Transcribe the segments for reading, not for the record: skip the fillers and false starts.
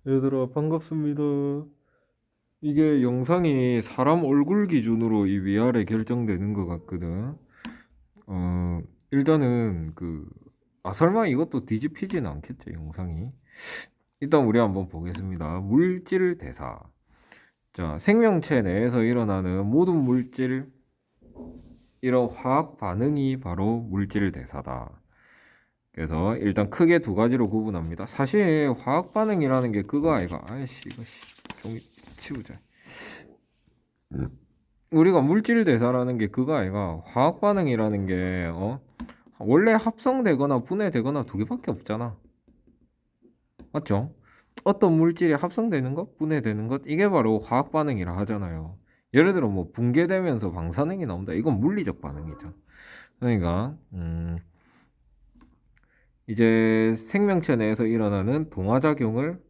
얘들아, 반갑습니다. 이게 영상이 사람 얼굴 기준으로 이 위아래 결정되는 것 같거든. 일단은 설마 이것도 뒤집히진 않겠지, 영상이. 일단 우리 한번 보겠습니다. 물질 대사. 자, 생명체 내에서 일어나는 모든 물질, 이런 화학 반응이 바로 물질 대사다. 그래서 일단 크게 두 가지로 구분합니다. 사실 화학 반응이라는 게 그거 아이가. 아이씨, 이거 종이 치우자. 우리가 물질 대사라는 게 그거 아이가. 화학 반응이라는 게 원래 합성되거나 분해되거나 두 개밖에 없잖아. 맞죠? 어떤 물질이 합성되는 것, 분해되는 것, 이게 바로 화학 반응이라 하잖아요. 예를 들어 뭐 붕괴되면서 방사능이 나온다. 이건 물리적 반응이죠. 그러니까 이제 생명체 내에서 일어나는 동화작용을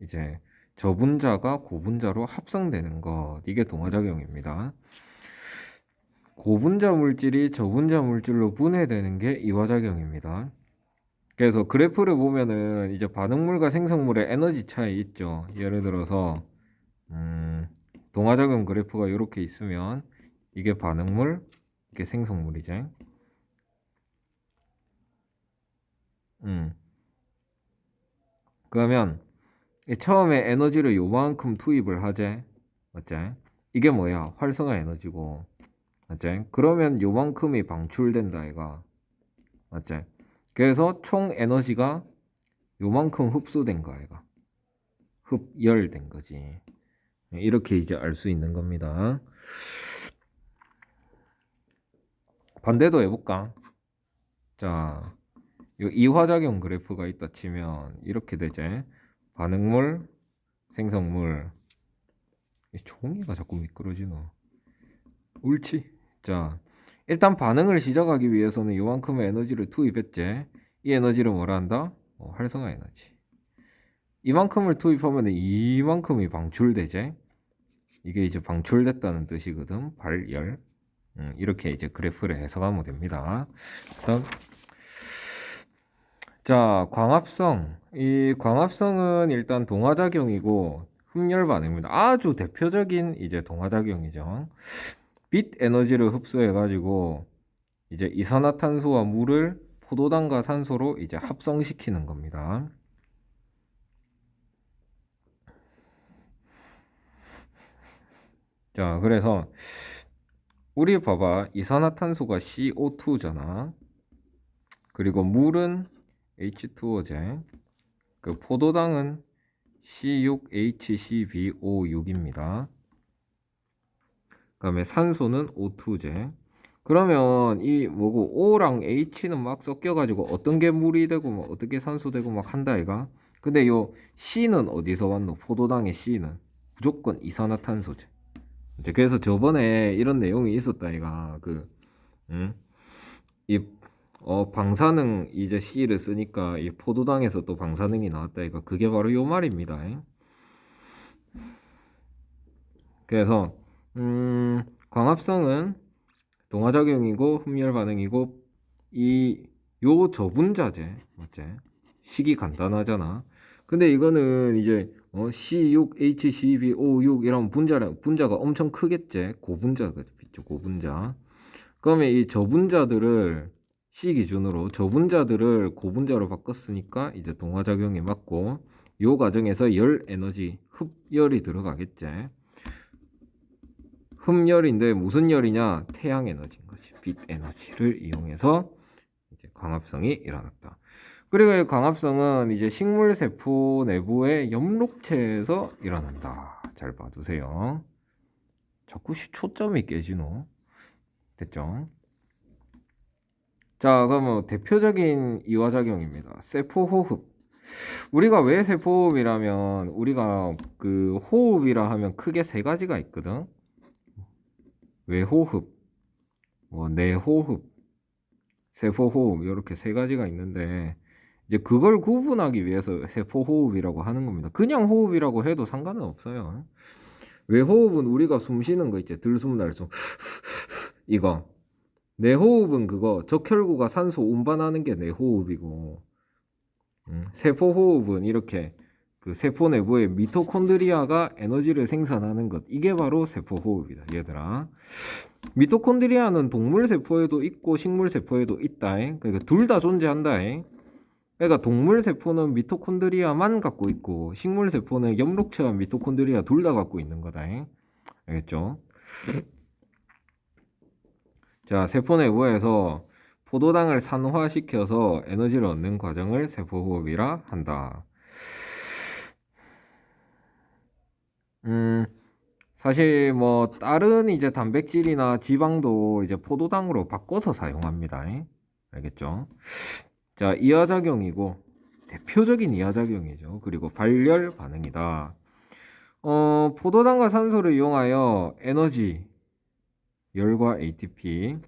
이제 저분자가 고분자로 합성되는 것, 이게 동화작용입니다. 고분자 물질이 저분자 물질로 분해되는 게 이화작용입니다. 그래서 그래프를 보면은 이제 반응물과 생성물의 에너지 차이 있죠. 예를 들어서 동화작용 그래프가 이렇게 있으면 이게 반응물, 이게 생성물이지. 음. 그러면 처음에 에너지를 요만큼 투입을 하재. 맞지? 이게 뭐야? 활성화 에너지고. 맞지? 그러면 요만큼이 방출된다 이가. 맞지? 그래서 총 에너지가 요만큼 흡수된 거 아이가. 흡열된 거지. 이렇게 이제 알 수 있는 겁니다. 반대도 해볼까? 자, 이 이화작용 그래프가 있다 치면 이렇게 되지. 반응물, 생성물. 이 종이가 자꾸 미끄러지노. 옳지. 자, 일단 반응을 시작하기 위해서는 요만큼의 에너지를 투입했지. 이 에너지를 뭐라 한다? 활성화 에너지. 이만큼을 투입하면 이만큼이 방출되지. 이게 이제 방출됐다는 뜻이거든. 발열. 이렇게 이제 그래프를 해석하면 됩니다. 다음. 자, 광합성. 이 광합성은 일단 동화작용이고 흡열 반응입니다. 아주 대표적인 이제 동화작용이죠. 빛 에너지를 흡수해 가지고 이제 이산화탄소와 물을 포도당과 산소로 이제 합성시키는 겁니다. 자, 그래서 우리 봐봐. 이산화탄소가 CO2잖아. 그리고 물은 H2O제. 그 포도당은 C6H12O6입니다. 그다음에 산소는 O2제. 그러면 이 뭐고 O랑 H는 막 섞여가지고 어떤 게 물이 되고 뭐 어떻게 산소 되고 막 한다 이가. 근데 요 C는 어디서 왔노? 포도당의 C는 무조건 이산화탄소제. 이제 그래서 저번에 이런 내용이 있었다 이가. 음? 이 방사능 이제 C를 쓰니까 이 포도당에서 또 방사능이 나왔다 이가. 그게 바로 요 말입니다. 그래서 광합성은 동화작용이고 흡열 반응이고 이 요 저분자제 맞지? 식이 간단하잖아. 근데 이거는 이제 C6H12O6 이런 분자가 엄청 크겠지. 고분자겠죠. 고분자. 그러면 이 저분자들을 C 기준으로 저분자들을 고분자로 바꿨으니까 이제 동화작용이 맞고 요 과정에서 열 에너지 흡열이 들어가겠지. 흡열인데 무슨 열이냐? 태양 에너지인 거지. 빛 에너지를 이용해서 이제 광합성이 일어났다. 그리고 이 광합성은 이제 식물 세포 내부의 엽록체에서 일어난다. 잘 봐두세요. 자꾸 초점이 깨지노. 됐죠? 자, 그러면 대표적인 이화작용입니다. 세포호흡. 우리가 왜 세포호흡이라면 우리가 그 호흡이라 하면 크게 세 가지가 있거든. 외호흡, 뭐 내호흡, 세포호흡 이렇게 세 가지가 있는데 이제 그걸 구분하기 위해서 세포호흡이라고 하는 겁니다. 그냥 호흡이라고 해도 상관은 없어요. 외호흡은 우리가 숨 쉬는 거 있지. 들숨 날숨 이거. 내호흡은 그거 적혈구가 산소 운반하는 게 내호흡이고 세포호흡은 이렇게 그 세포 내부의 미토콘드리아가 에너지를 생산하는 것. 이게 바로 세포호흡이다, 얘들아. 미토콘드리아는 동물 세포에도 있고 식물 세포에도 있다. 그러니까 둘 다 존재한다. 그러니까 동물 세포는 미토콘드리아만 갖고 있고 식물 세포는 엽록체와 미토콘드리아 둘 다 갖고 있는 거다. 알겠죠? 자, 세포 내부에서 포도당을 산화시켜서 에너지를 얻는 과정을 세포호흡이라 한다. 사실 뭐 다른 이제 단백질이나 지방도 이제 포도당으로 바꿔서 사용합니다. 알겠죠? 자, 이하작용이고 대표적인 이하작용이죠. 그리고 발열 반응이다. 포도당과 산소를 이용하여 에너지, 열과 ATP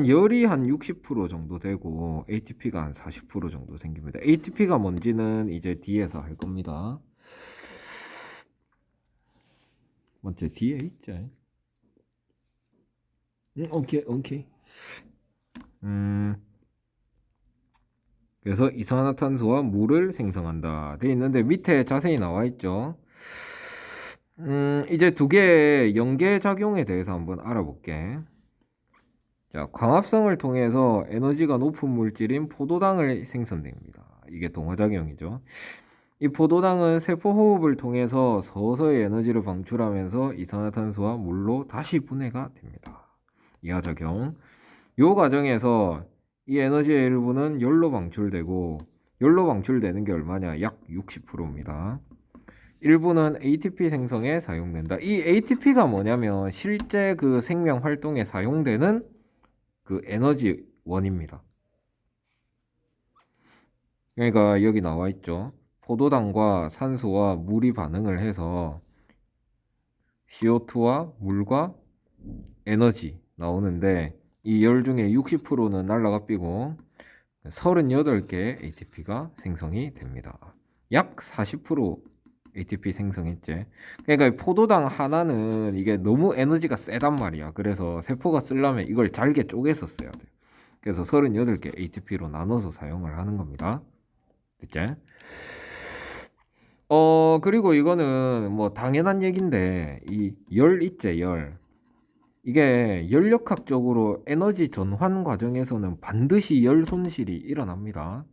열이 한 60% 정도 되고 ATP가 한 40% 정도 생깁니다. ATP가 뭔지는 이제 뒤에서 할 겁니다. 맞지? 뒤에 있죠. 오케이. 그래서 이산화탄소와 물을 생성한다. 돼 있는데 밑에 자세히 나와 있죠. 이제 두 개의 연계 작용에 대해서 한번 알아볼게. 자, 광합성을 통해서 에너지가 높은 물질인 포도당을 생성됩니다. 이게 동화작용이죠. 이 포도당은 세포호흡을 통해서 서서히 에너지를 방출하면서 이산화탄소와 물로 다시 분해가 됩니다. 이하작용. 요 과정에서 이 에너지의 일부는 열로 방출되고 열로 방출되는 게 얼마냐? 약 60%입니다. 일부는 ATP 생성에 사용된다. 이 ATP가 뭐냐면 실제 그 생명 활동에 사용되는 그 에너지원입니다. 그러니까 여기 나와 있죠. 포도당과 산소와 물이 반응을 해서 CO2와 물과 에너지 나오는데 이 열 중에 60%는 날라가 삐고 38개 ATP가 생성이 됩니다. 약 40% ATP 생성했지. 그러니까 포도당 하나는 이게 너무 에너지가 세단 말이야. 그래서 세포가 쓰려면 이걸 잘게 쪼개서 써야 돼. 그래서 38개 ATP로 나눠서 사용을 하는 겁니다. 됐지? 그리고 이거는 뭐 당연한 얘기인데 이 열 있지, 열. 이게 열역학적으로 에너지 전환 과정에서는 반드시 열 손실이 일어납니다.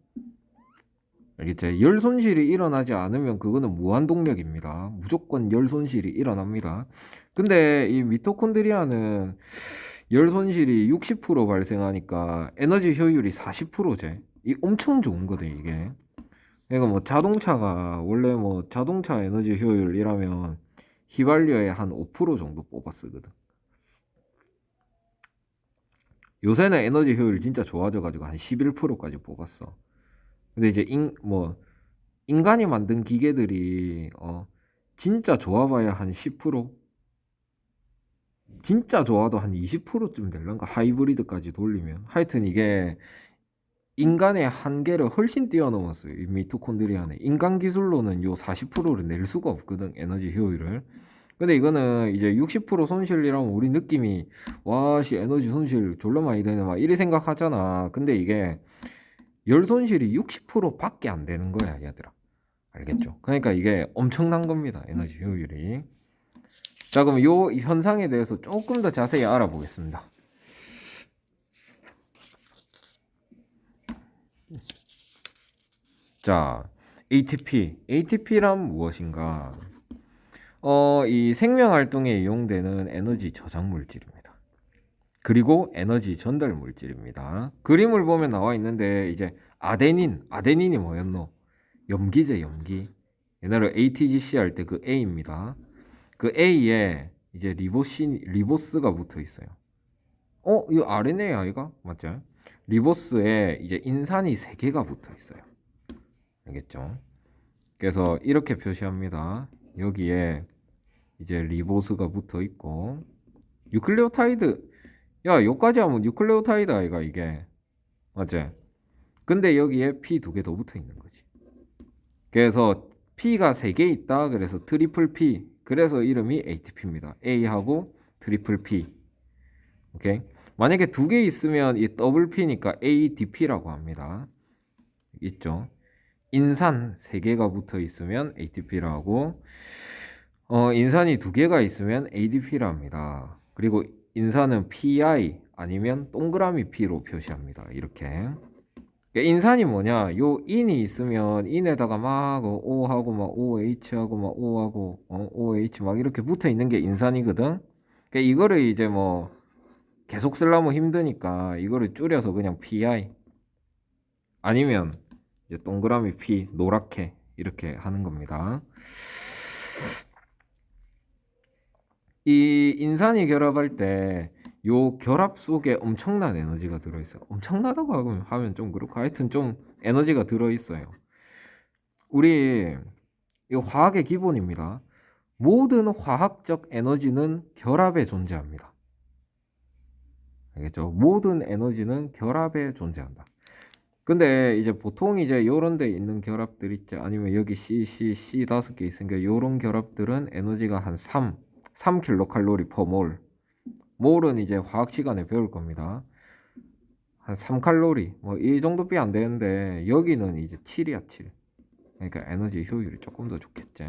알겠지? 열 손실이 일어나지 않으면 그거는 무한동력입니다. 무조건 열 손실이 일어납니다. 근데 이 미토콘드리아는 열 손실이 60% 발생하니까 에너지 효율이 40%제. 이 엄청 좋은 거든, 이게. 그러니까 뭐 자동차가 원래 뭐 자동차 에너지 효율이라면 휘발유에 한 5% 정도 뽑아 쓰거든. 요새는 에너지 효율 진짜 좋아져가지고 한 11%까지 뽑았어. 근데 이제 인간이 만든 기계들이 진짜 좋아봐야 한 10%? 진짜 좋아도 한 20%쯤 될란가? 하이브리드까지 돌리면. 하여튼 이게 인간의 한계를 훨씬 뛰어넘었어요. 이 미토콘드리아는. 인간 기술로는 요 40%를 낼 수가 없거든, 에너지 효율을. 근데 이거는 이제 60% 손실이라면 우리 느낌이 와씨 에너지 손실 졸라 많이 되네 막 이리 생각하잖아. 근데 이게 열 손실이 60%밖에 안 되는 거야, 얘들아. 알겠죠? 그러니까 이게 엄청난 겁니다, 에너지 효율이. 자, 그럼 요 현상에 대해서 조금 더 자세히 알아보겠습니다. 자, ATP란 무엇인가? 이 생명 활동에 이용되는 에너지 저장 물질입니다. 그리고 에너지 전달 물질입니다. 그림을 보면 나와 있는데 이제 아데닌이 뭐였노? 염기제, 염기. 옛날에 ATGC 할 때 그 A입니다. 그 A에 이제 리보스가 붙어 있어요. 이거 RNA 아이가? 맞죠? 리보스에 이제 인산이 3개가 붙어 있어요. 알겠죠? 그래서 이렇게 표시합니다. 여기에 이제 리보스가 붙어 있고 뉴클레오타이드 야, 여기까지 하면 뉴클레오타이드 아이가 이게. 맞지? 근데 여기에 P 2개 더 붙어 있는 거지. 그래서 P가 3개 있다. 그래서 트리플 P. 그래서 이름이 ATP입니다. A하고 트리플 P. 오케이? 만약에 2개 있으면 이 더블 P니까 ADP라고 합니다. 있죠? 인산 3개가 붙어 있으면 ATP라고, 인산이 2개가 있으면 ADP라 합니다. 그리고 인산은 PI 아니면 동그라미 P로 표시합니다. 이렇게. 인산이 뭐냐? 요 인이 있으면 인에다가 막 O하고 막 OH하고 막 O하고 OH 막 이렇게 붙어 있는 게 인산이거든. 이거를 이제 뭐 계속 쓰려면 힘드니까 이거를 줄여서 그냥 PI 아니면 이제 동그라미 P 노랗게 이렇게 하는 겁니다. 이 인산이 결합할 때 요 결합 속에 엄청난 에너지가 들어있어요. 엄청나다고 하면 좀 그렇고 하여튼 좀 에너지가 들어있어요. 우리 이 화학의 기본입니다. 모든 화학적 에너지는 결합에 존재합니다. 알겠죠? 모든 에너지는 결합에 존재한다. 근데 이제 보통 이제 요런 데 있는 결합들 있죠. 아니면 여기 C 5개 있으니까 요런 결합들은 에너지가 한 3 킬로칼로리 퍼 몰. 몰은 이제 화학 시간에 배울 겁니다. 한 3칼로리. 뭐 이 정도밖에 안 되는데 여기는 이제 7이야, 7. 그러니까 에너지 효율이 조금 더 좋겠지.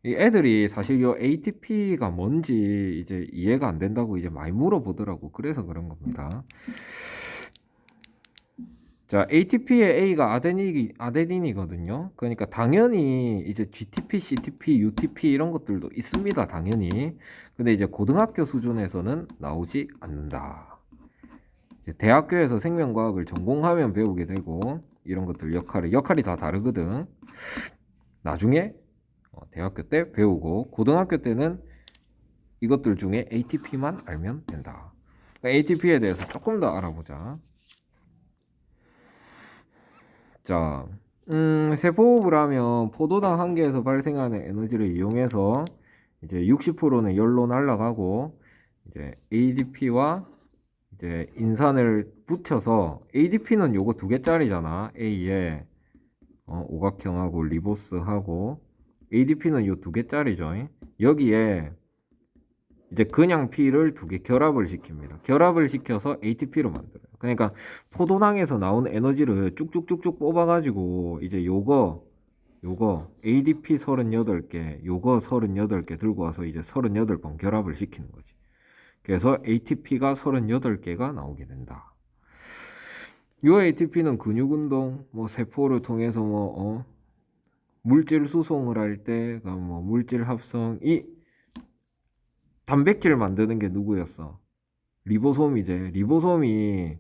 이 애들이 사실 요 ATP가 뭔지 이제 이해가 안 된다고 이제 많이 물어보더라고. 그래서 그런 겁니다. 자, ATP의 A가 아데닌이거든요. 그러니까 당연히 이제 GTP, CTP, UTP 이런 것들도 있습니다. 당연히. 근데 이제 고등학교 수준에서는 나오지 않는다. 이제 대학교에서 생명과학을 전공하면 배우게 되고 이런 것들 역할이 다 다르거든. 나중에 대학교 때 배우고 고등학교 때는 이것들 중에 ATP만 알면 된다. 그러니까 ATP에 대해서 조금 더 알아보자. 자, 세포호흡을 하면 포도당 한 개에서 발생하는 에너지를 이용해서 이제 60%는 열로 날아가고 이제 ADP와 이제 인산을 붙여서 ADP는 요거 2개짜리잖아. A에 오각형하고 리보스하고 ADP는 요 2개짜리죠. 여기에 이제 그냥 P를 2개 결합을 시킵니다. 결합을 시켜서 ATP로 만들어요. 그러니까 포도당에서 나온 에너지를 쭉쭉쭉쭉 뽑아가지고 이제 요거 ADP 38개, 요거 38개 들고 와서 이제 38번 결합을 시키는 거지. 그래서 ATP가 38개가 나오게 된다. 요 ATP는 근육운동, 뭐 세포를 통해서 물질 수송을 할 때, 뭐 물질 합성, 이 단백질 만드는 게 누구였어? 리보솜이제. 리보솜이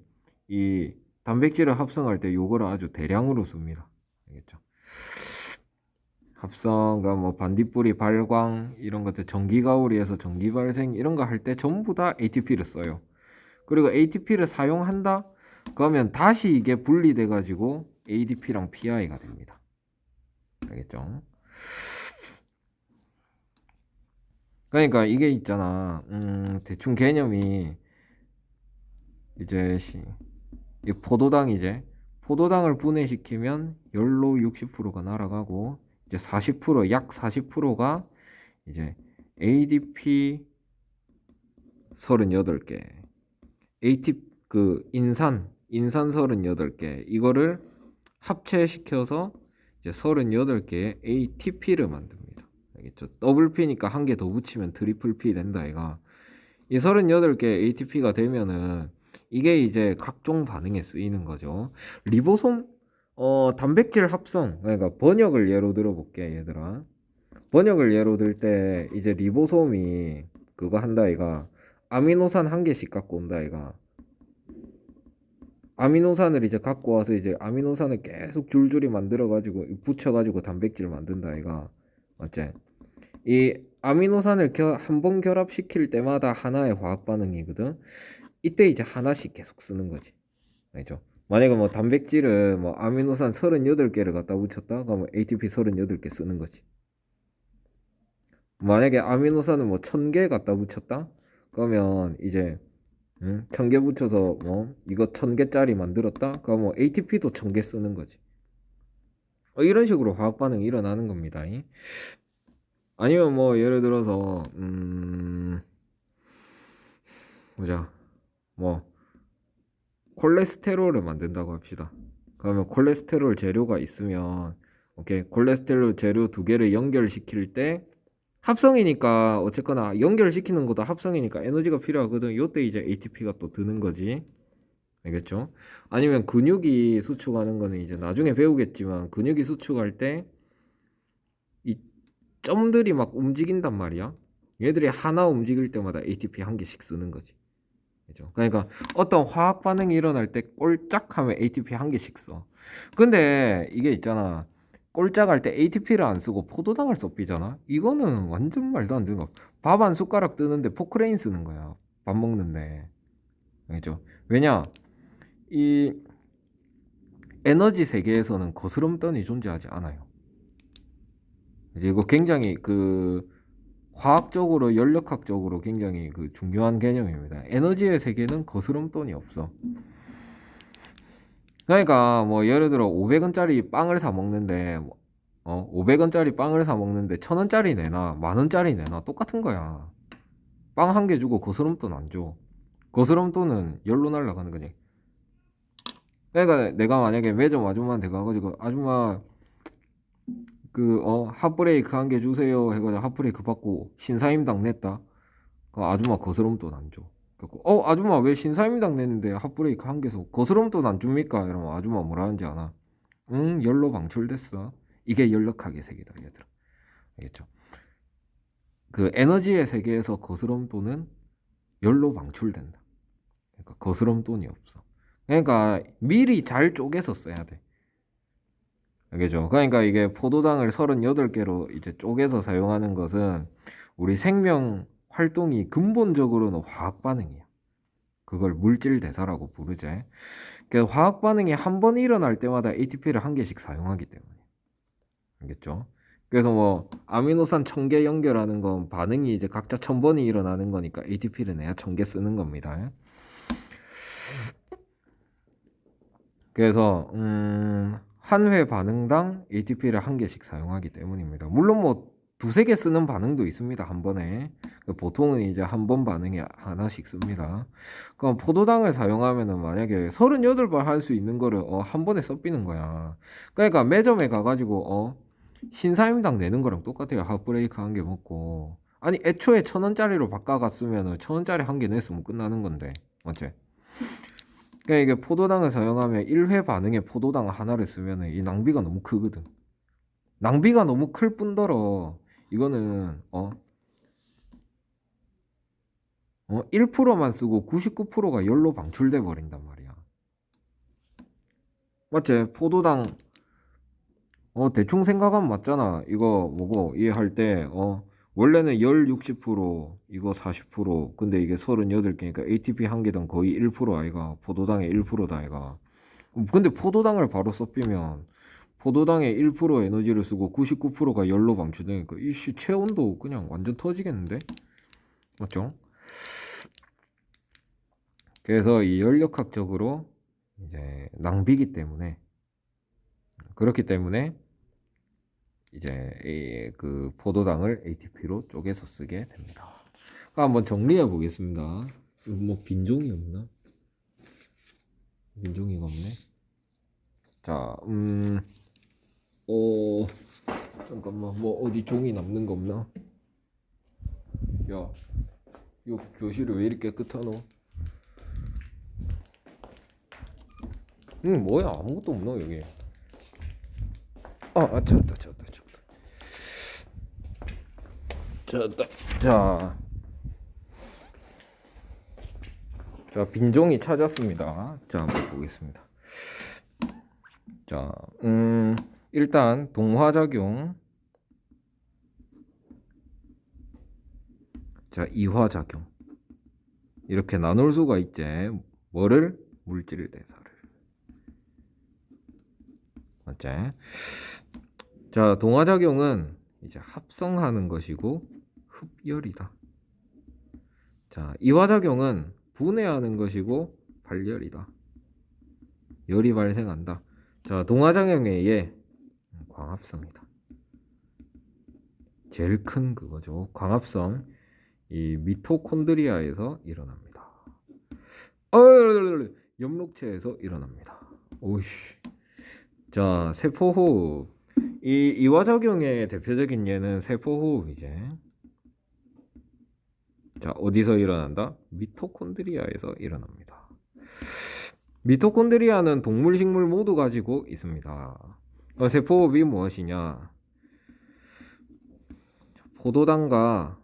이 단백질을 합성할 때 요거를 아주 대량으로 씁니다. 알겠죠? 합성과 뭐 반딧불이 발광 이런 것들 전기가오리에서 전기 발생 이런 거 할 때 전부 다 ATP를 써요. 그리고 ATP를 사용한다? 그러면 다시 이게 분리돼 가지고 ADP랑 PI가 됩니다. 알겠죠? 그러니까 이게 있잖아. 대충 개념이 이제 이 포도당을 분해시키면 열로 60%가 날아가고 이제 40%약 40%가 이제 ADP 38개, AT 그 인산 38개 이거를 합체시켜서 이제 38개의 ATP를 만듭니다. 알겠죠? 더블 P니까 한 개 더 붙이면 트리플 P 된다 이가. 이 38개 ATP가 되면은 이게 이제 각종 반응에 쓰이는 거죠. 리보솜 단백질 합성 그러니까 번역을 예로 들어볼게 얘들아. 번역을 예로 들 때 이제 리보솜이 그거 한다 이가 아미노산 한 개씩 갖고 온다 이가. 아미노산을 이제 갖고 와서 이제 아미노산을 계속 줄줄이 만들어 가지고 붙여 가지고 단백질을 만든다 이가. 맞지? 이 아미노산을 한 번 결합시킬 때마다 하나의 화학 반응이거든. 이때 이제 하나씩 계속 쓰는 거지. 알죠? 만약에 뭐 단백질을 뭐 아미노산 38개를 갖다 붙였다 그러면 ATP 38개 쓰는 거지. 만약에 아미노산을 뭐 1000개 갖다 붙였다 그러면 이제 1000개 붙여서 뭐 이거 1000개짜리 만들었다 그러면 뭐 ATP도 1000개 쓰는 거지. 이런 식으로 화학 반응이 일어나는 겁니다. 아니면 뭐 예를 들어서 보자. 뭐 콜레스테롤을 만든다고 합시다. 그러면 콜레스테롤 재료가 있으면 오케이 콜레스테롤 재료 두 개를 연결시킬 때 합성이니까 어쨌거나 연결시키는 것도 합성이니까 에너지가 필요하거든. 요때 이제 ATP가 또 드는 거지. 알겠죠? 아니면 근육이 수축하는 거는 이제 나중에 배우겠지만 근육이 수축할 때 이 점들이 막 움직인단 말이야. 얘들이 하나 움직일 때마다 ATP 한 개씩 쓰는 거지. 그죠? 그러니까 어떤 화학 반응이 일어날 때 꼴짝하면 ATP 한 개씩 써. 근데 이게 있잖아. 꼴짝할 때 ATP를 안 쓰고 포도당을 써 삐잖아. 이거는 완전 말도 안 되는 거. 밥 한 숟가락 뜨는데 포크레인 쓰는 거야. 밥 먹는데. 알죠? 왜냐? 이 에너지 세계에서는 거스름돈이 존재하지 않아요. 이거 굉장히 그 화학적으로 연력학적으로 굉장히 그 중요한 개념입니다. 에너지의 세계는 거스름돈이 없어. 그러니까 뭐 예를 들어 500원짜리 빵을 사 먹는데 500원짜리 빵을 사 먹는데 1000원짜리 내나 10,000원짜리 내나 똑같은 거야. 빵 한 개 주고 거스름돈 안 줘. 거스름돈은 열로 날라가는 거지. 그러니까 내가 만약에 매점 아줌마한테 가가지고 아줌마 그 핫브레이크 한 개 주세요 해가지고 핫브레이크 받고 신사임당 냈다. 그 아줌마 거스름돈 안 줘. 그래갖고 아줌마 왜 신사임당 냈는데 핫브레이크 한 개서 거스름돈 안 줍니까? 이러면 아줌마 뭐라 하는지 아나? 응, 열로 방출됐어. 이게 연력학의 세계다, 얘들아. 알겠죠? 그 에너지의 세계에서 거스름돈은 열로 방출된다. 그러니까 거스름돈이 없어. 그러니까 미리 잘 쪼개서 써야 돼. 알겠죠? 그러니까 이게 포도당을 38개로 이제 쪼개서 사용하는 것은 우리 생명 활동이 근본적으로는 화학 반응이야. 그걸 물질 대사라고 부르지. 그래서 화학 반응이 한 번 일어날 때마다 ATP를 한 개씩 사용하기 때문에. 알겠죠? 그래서 뭐 아미노산 1000개 연결하는 건 반응이 이제 각자 1000번이 일어나는 거니까 ATP를 내야 1000개 쓰는 겁니다. 그래서 한 회 반응당 ATP를 한 개씩 사용하기 때문입니다. 물론 뭐 두세 개 쓰는 반응도 있습니다. 한 번에. 보통은 이제 한 번 반응에 하나씩 씁니다. 그럼 포도당을 사용하면은 만약에 38번 할 수 있는 거를 한 번에 써비는 거야. 그러니까 매점에 가가지고 신사임당 내는 거랑 똑같아요. 핫브레이크 한 개 먹고. 아니 애초에 1000원짜리로 바꿔갔으면은 1000원짜리 한 개 냈으면 끝나는 건데. 맞지? 그러니까 이게 포도당을 사용하면 1회 반응에 포도당 하나를 쓰면은 이 낭비가 너무 크거든. 낭비가 너무 클 뿐더러 이거는 1%만 쓰고 99%가 열로 방출돼 버린단 말이야. 맞지? 포도당 대충 생각하면 맞잖아. 이거 뭐고 이해할 때 원래는 열 60% 이거 40% 근데 이게 38개니까 ATP 한 개당 거의 1% 아이가 포도당의 1%다 아이가. 근데 포도당을 바로 섞이면 포도당의 1% 에너지를 쓰고 99%가 열로 방출되니까 이씨 체온도 그냥 완전 터지겠는데? 맞죠? 그래서 이 연력학적으로 이제 낭비기 때문에 그렇기 때문에 이제 그 포도당을 ATP로 쪼개서 쓰게 됩니다. 한번 정리해 보겠습니다. 뭐 빈종이 없나? 빈종이가 없네. 자, 잠깐만 뭐 어디 종이 남는 거 없나? 야, 요 교실이 왜 이렇게 깨끗하노? 뭐야 아무것도 없노 여기. 찾았다. 자, 자 빈종이 찾았습니다. 자 한번 보겠습니다. 자, 일단 동화작용, 자 이화작용 이렇게 나눌 수가 있지. 뭐를? 물질 대사를. 맞지? 자, 동화작용은 이제 합성하는 것이고 흡열이다. 자, 이화작용은 분해하는 것이고 발열이다. 열이 발생한다. 자, 동화작용에 의해 광합성이다. 제일 큰 그거죠. 광합성. 이 미토콘드리아에서 일어납니다. 어, 염록체에서 일어납니다. 오이씨. 자, 세포호흡. 이 이화작용의 대표적인 예는 세포호흡이제. 자, 어디서 일어난다? 미토콘드리아에서 일어납니다. 미토콘드리아는 동물, 식물 모두 가지고 있습니다. 세포호흡이 무엇이냐? 포도당과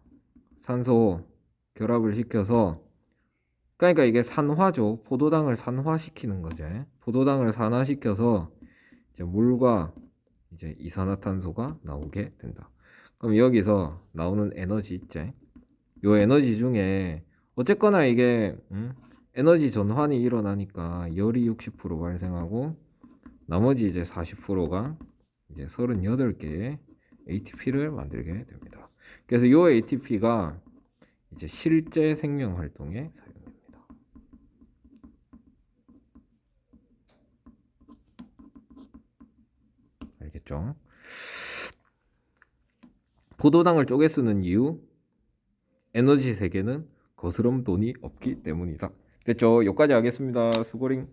산소 결합을 시켜서, 그러니까 이게 산화죠. 포도당을 산화시키는 거지. 포도당을 산화시켜서 이제 물과 이제 이산화탄소가 나오게 된다. 그럼 여기서 나오는 에너지 있지? 요 에너지 중에 어쨌거나 이게 에너지 전환이 일어나니까 열이 60% 발생하고 나머지 이제 40%가 이제 38개의 ATP를 만들게 됩니다. 그래서 요 ATP가 이제 실제 생명 활동에 사용됩니다. 알겠죠? 포도당을 쪼개 쓰는 이유, 에너지 세계는 거스름 돈이 없기 때문이다. 됐죠? 여기까지 하겠습니다. 수고링.